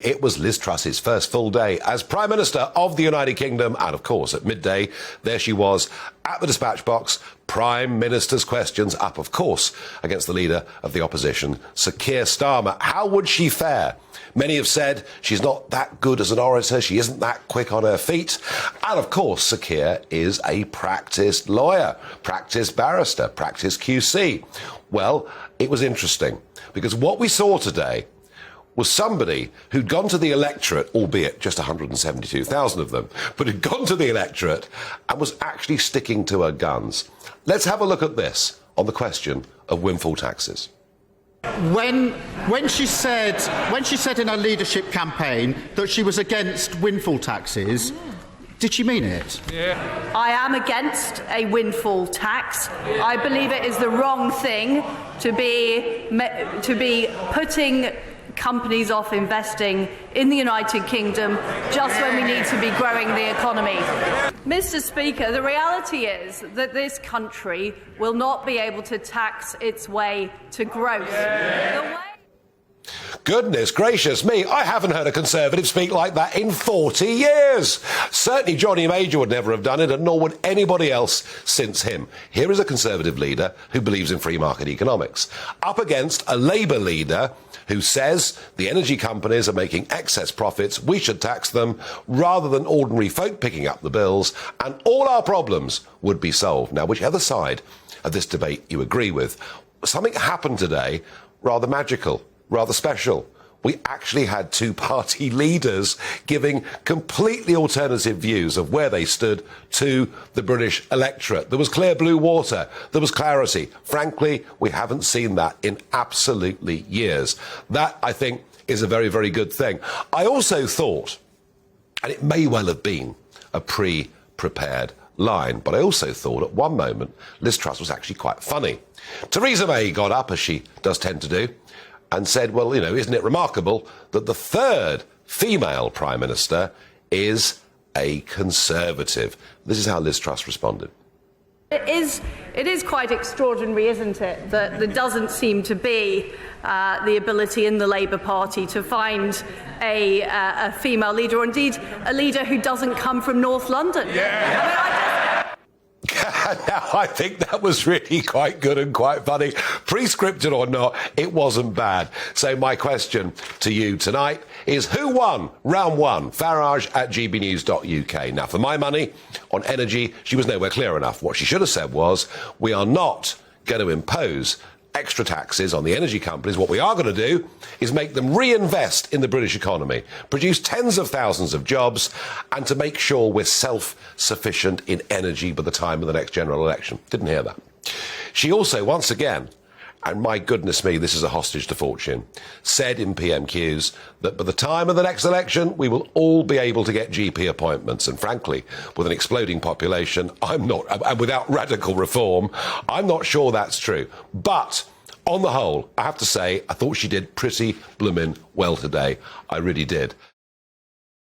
It was Liz Truss's first full day as Prime Minister of the United Kingdom, and of course at midday there she was at the dispatch box, Prime Minister's questions up, of course, against the leader of the opposition, Sir Keir Starmer. How would she fare? Many have said she's not that good as an orator, she isn't that quick on her feet, and of course Sir Keir is a practised lawyer, practised barrister, practised QC. Well, it was interesting, because what we saw today was somebody who'd gone to the electorate, albeit just 172,000 of them, but had gone to the electorate and was actually sticking to her guns. Let's have a look at this on the question of windfall taxes. When she said in her leadership campaign that she was against windfall taxes, did she mean it? Yeah. I am against a windfall tax. I believe it is the wrong thing to be putting companies off investing in the United Kingdom just when we need to be growing the economy. Mr. Speaker, the reality is that this country will not be able to tax its way to growth. Goodness gracious me, I haven't heard a Conservative speak like that in 40 years. Certainly Johnny Major would never have done it, and nor would anybody else since him. Here is a Conservative leader who believes in free market economics, up against a Labour leader who says the energy companies are making excess profits, we should tax them, rather than ordinary folk picking up the bills, and all our problems would be solved. Now, whichever side of this debate you agree with, something happened today rather magical, rather special. We actually had two party leaders giving completely alternative views of where they stood to the British electorate. There was clear blue water. There was clarity. Frankly, we haven't seen that in absolutely years. That, I think, is a very, very good thing. I also thought, and it may well have been a pre-prepared line, but I also thought at one moment Liz Truss was actually quite funny. Theresa May got up, as she does tend to do, and said, well, you know, isn't it remarkable that the third female Prime Minister is a Conservative? This is how Liz Truss responded. It is quite extraordinary, isn't it, that there doesn't seem to be the ability in the Labour Party to find a female leader, or indeed a leader who doesn't come from North London. Yeah. Now, I think that was really quite good and quite funny. Pre-scripted or not, it wasn't bad. So my question to you tonight is, who won round one? Farage at gbnews.uk. Now, for my money on energy, she was nowhere clear enough. What she should have said was, we are not going to impose extra taxes on the energy companies. What we are going to do is make them reinvest in the British economy, produce tens of thousands of jobs, and to make sure we're self-sufficient in energy by the time of the next general election. Didn't hear that. She also, once again, and my goodness me, this is a hostage to fortune, said in PMQs that by the time of the next election, we will all be able to get GP appointments. And frankly, with an exploding population, and without radical reform, I'm not sure that's true. But on the whole, I have to say, I thought she did pretty blooming well today. I really did.